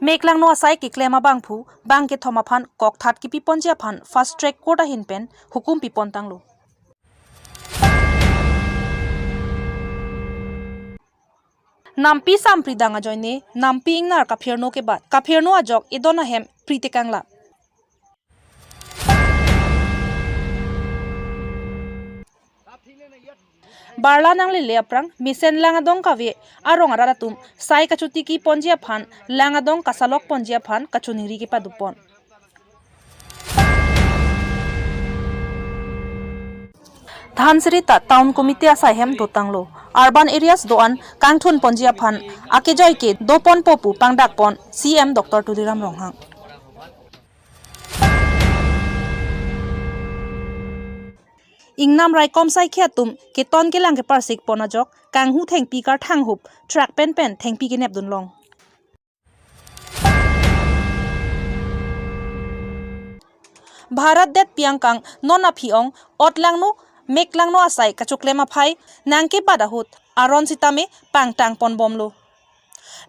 Meklang no asai ki klema bangphu bang ke thoma phan kok that ki pi ponji aphan fast track court ahin pen hukum pi pon tanglo. Nampi sampri danga joine nampi ingnar ka phirno ke bad ka phirno ajok idona hem pirthe kangla. Barla Nangli leaprang misen langadong kawe arong araratum sai kachuti ki ponji aphan langadong kasalok ponji aphan kachuniri ki padupon. Dhansrita town committee asahem dotanglo urban areas doan kangthun ponji aphan akejoi ke dopon popu pangdak pon CM Dr. Tudiram Ronghang. Ingnam rai kom sai khiatum ke ton ke lang ke parsik ponajok kanghu thengpi kar thanghup track pen thengpi ke nep dunlong. Bharat det piangkang nona phiong otlangno meklangno asai kachuklema phai nangke badahut aron sitame pangtang pon bomlo.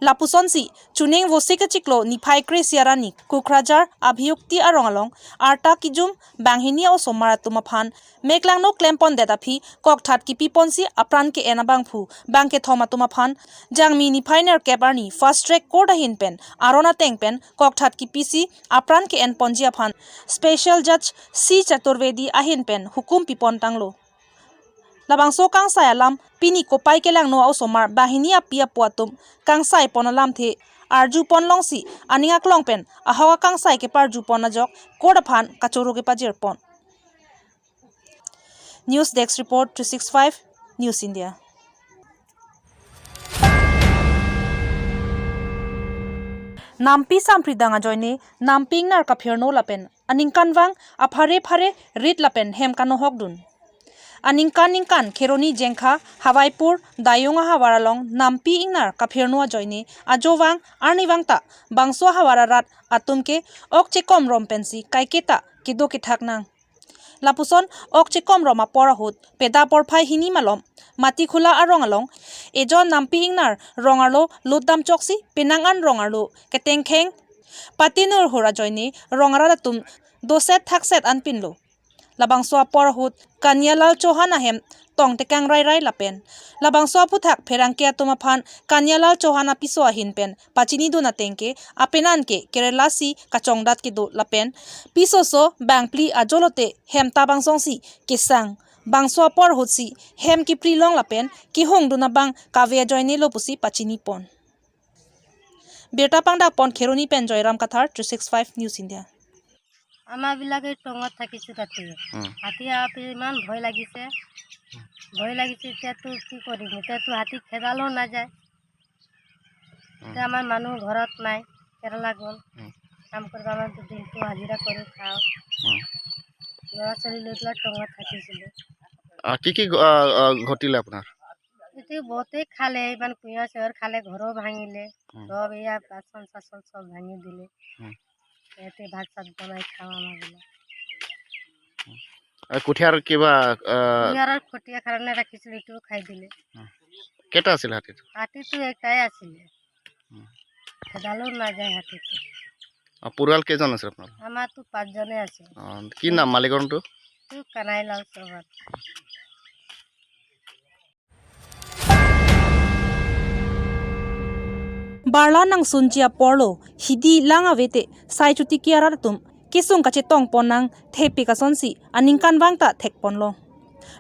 Lapusonsi chuning vosika chiklo niphai kresiarani kukrajar abhiyukti arongalong arta kijum banghinia o somaratuma phan meklangno klempon detapi kokthat ki piponsi apran ke enabangphu bangke thomatuma phan jangmi niphiner kebarni fast track court ahin pen arona tengpen kokthat ki pisi apran ke en ponjia phan special judge C Chaturvedi ahin pen hukum pipon tanglo. Labangso kang sai alam pini kopai kelang no ausomar bahini apia puatum kang sai pon alamthe arju pon longsi aninga klongpen ahok kang sai ke parju pon ajok koda phan kachoro ke pajir pon. News Desk Report 265 News India. Nampi sampri danga joine namping nar ka phirno lapen aningkanwang aphare rit lapen hem kano hokdun. Aningkan kheroni jengkha Hawaipur dayunga hawaralong nampi ingnar kaphirnoa joine ajowang arniwang ta bangso hawararat atumke okchekom rompensi kaiketa kido ke thaknang lapuson okchekom roma porahut peda porphai hini malom mati khula arongalong ejon nampi ingnar rongarlo lodam choksi penangan rongarlo ketengkheng patinur hora joine rongararatum doset thakset anpinlo labangso porahut Kanyalal Chauhan ahem tong tekang rai lapen labangso puthak pherangke tumaphan Kanyalal Chauhan apiso ahin pen pachini duna tengke apenan ke Kerala si kachongdat ke do lapen pisoso bangpli ajolote hem tabangsongsi kisang bangso porahut si hem ki prilong lapen ki hong duna bang kavya joine lopusi pachini pon Birta pangdak pon kheroni pen joyram kathar 265 News India. আমাৰ বিলাকে টঙত থাকিছো তাতে হাতী আপি ইমান ভয় লাগিছে এতিয়াতো কি কৰিম এতিয়াতো হাতী খেদালো নাযায় এতিয়া আমাৰ মানুহ ঘৰত নাই কেৰেলা গ'ল কাম কৰিব আমাৰ দিনটো হাজিৰা কৰি খাওঁ ল'ৰা ছোৱালী লৈ পেলাই টঙত থাকিছিলো কি ঘটিলে আপোনাৰ এতিয়া বহুতেই খালে ইমান কুঁহিয়াৰ চহৰ খালে ঘৰো ভাঙিলে চব এয়া বাচন চাচন চব ভাঙি দিলে এতে ভাত চাত বনাই খাওঁ আমাৰ কুঠিয়াৰ কিবা কুঁহিয়াৰৰ খটিয়া কাৰণে ৰাখিছিলো এইটো খাই দিলে কেইটা আছিল হাতীটো এটাই আছিলে খেদালো নাযায় হাতীটো পৰিয়াল কেইজন আছে আপোনাৰ আমাৰতো 5 জনে আছে কি নাম মালিকৰটো Kanailal Chauhan Barla nang sunjia porlo hidi langa vete sai chuti kiaratum kisung kache tong ponang thepi ka sonsi aningkan wangta thek ponlo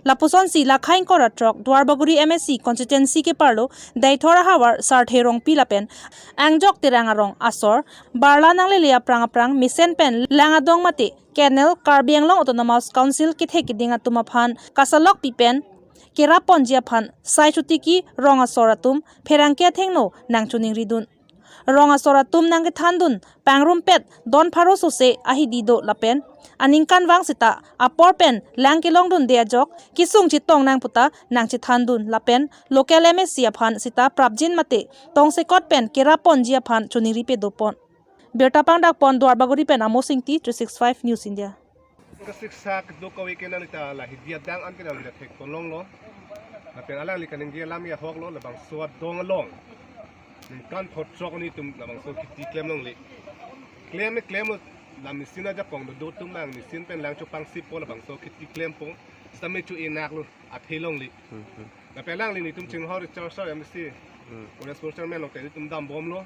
laposonsi lakhain kora trok dwarbaguri MSC constituency ke parlo daithora hawar sartherong pilapen angjok terangarong asor barla nang lelia prang misen pen langadong mate India Karbi Anglong Autonomous Council ke thekidinga tumaphan kasalok pipen Kera ponjia phan sai chuti ki ronga soratum pherangke thengno nangchuning ridun ronga soratum nangke thandun pangrum pet don pharo sose ahidi do lapen aningkan wang sita apor pen langke longdun de jok kisung chi tong nang puta nangchi thandun lapen local MSC aphan sita prapjin mate tong se kot pen kera ponjia phan chuniri pe dopon Birta pangdak pon dwarbaguri pen amosingti 365 News India. Siksa do ka weekend nita la hidia dang an kana la thek tolong lo la pe ala li kaning dia lam ya hok lo la bang suat dong long kan thot trok ni tum labang so kiti klem long le klem ne klem la misin aja kong do tum lang misin pen lang chupang sip po labang so kiti klem po same chu enak lu athe long le na pe lang le ni tum ching ho ri chaw sa em si ko na sponsor men lo te tum dam bom lo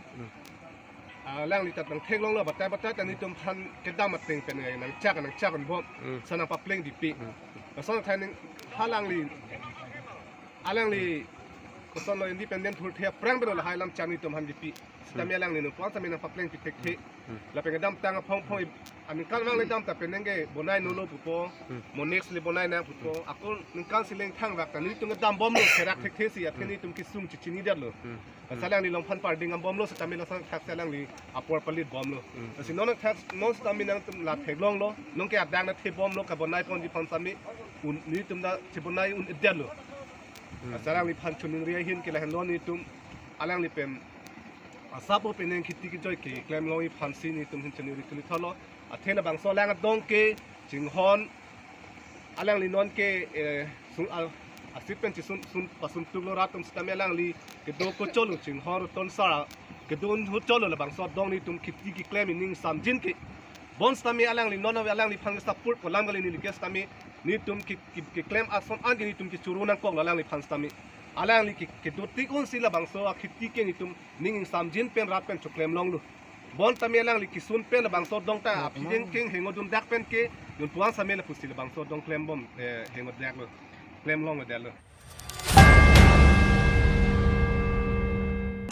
lang li tat nang thek long lo batai ta ni tum phan ke dam ma teng pen ngai nang chak kan bom sanang pa pleng di pi ba son thai ning halang li alang li ko son lo independent thur thia prang be lo hai lam chang ni tum han di pi stamia lang ni no pon same na pa pleng pi thek the la pe dam tang phong amin kan wang le dam ta pen nge bonai no lo pu po monex le bonai na pu po akon ning kan sileng thang wak ta ni tum dam bom lo therak thek the si a theni tum ki sum chi chini dar lo salang ni long phan par ding am bom lo stamia lo sang thak salang ni apor palit bom lo si non thak non stamina nang tum la thek long lo nong ke adang na the bom lo ka bonai pon di phan sami un ni tum da che bonai un edel lo salang ni phan chuning ria hin ke la lo ni tum alang ni pen asapo penen khiti ki joy ke claim lo i phansi ni tum hin chani ri kli thalo athena bang so lang dong ke jinghon alang li non ke sun al asit pen chi sun pasun tu lo ra tum stamia lang li ke do ko cholu jinghon ton sara ke don hu cholu la bang so dong ni tum khiti ki claim ning sam jin ke bon stamia alang li non alang li phang support ko lang gali ni ke stamia ni tum ki claim ason an ni tum ki churunan ko alang li phang stamia alang li ke do tik un sila bang so khiti ke ni tum ning sam jin pen rat pen chuklem long lu bon tamia lang li kisun pen bang so dong ta aping king hengo dum dak pen ke yun puan samel pusil bang so dong klem bom hengo dak lu klem long lu del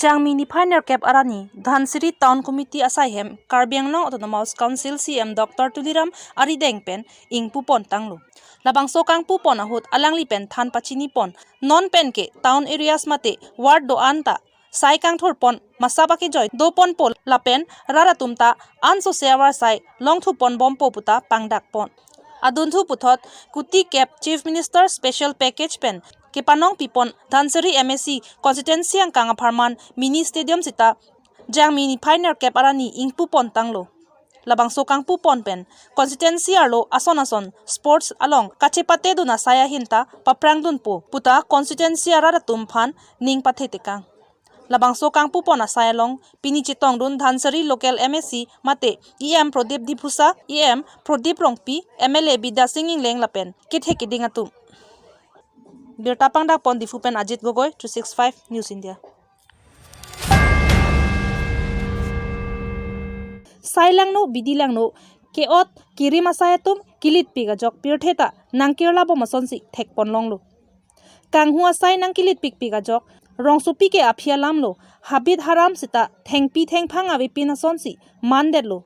Jangmi ni Pioneer Cap Arani Dhansiri Town Committee Asaihem Karbi Anglong Autonomous Council CM Dr. Tuliram Arideng pen ing pupon tanglu labangso kang pupon ahut alangli pen than pachini pon non pen ke town areas mate ward do anta sai kang thor pon masaba ke joy do pon pol lapen rara tumta anso sewar sai long thu pon bom poputa pangdak pon adun thu puthot kuti cap chief minister special package pen kepanong pipon Dhansiri MSC constituency ang kang aparman mini stadium sita Jangmi ni Pioneer Cap Arani ing pupon tanglo labangso kang pupon pen constituency arlo ason sports along kachepate duna saya hinta paprang dun po puta constituency arara tumphan ning pathete kang labangso kang pupon asayalong Pini Chitong dun Dhansiri local MSC mate EM Prodip Diphusa EM Prodip Rongpi MLA Bida Singing Leng lapen kitheke dingatum Birta pangdak pon difupen Ajit Gogoi 265 News India Sailang no bidilang no keot kirima sayatum kilit piga jok pirthe ta nangkirla bo masonsi thek pon longlo kang hua sai nang kilit pik piga jok rongsupi ke aphia lamlo habit haram sita thengpi thengphang awi pina sonsi mandelo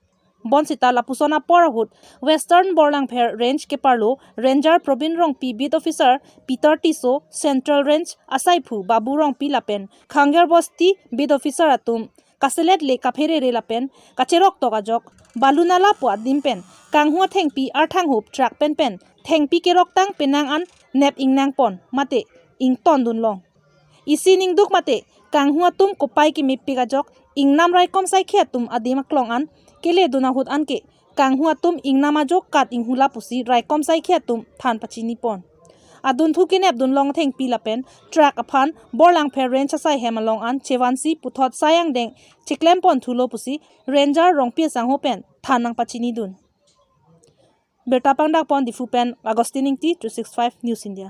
bon sita lapusona porahut western borlang pher range ke parlo ranger probin rong pi bit officer Peter Tiso central range asaiphu babu rong pi lapen khanger bosti bit officer atum kaselet le kaphere re lapen kacherok toga jok balunala pu adimpen kanghua thengpi arthang hup track pen thengpi ke roktang penang an nep ingnang pon mate ing ton dun long isining duk mate kanghua tum kopai ki mipi ga jok ingnam rai kom sai khia tum adima klong an kele duna hut an ke kanghua tum ingnama jok kat inghula pusi rai kom sai khia tum than pachini pon adun thukin abdun long theng pila pen track aphan borlang pher range sai hemalong an chewansi puthot sayang deng chiklem pon thulo pusi ranger rongpi sang ho pen thanang pachini dun Birta pangdak pon difu pen Agostining T 265 News India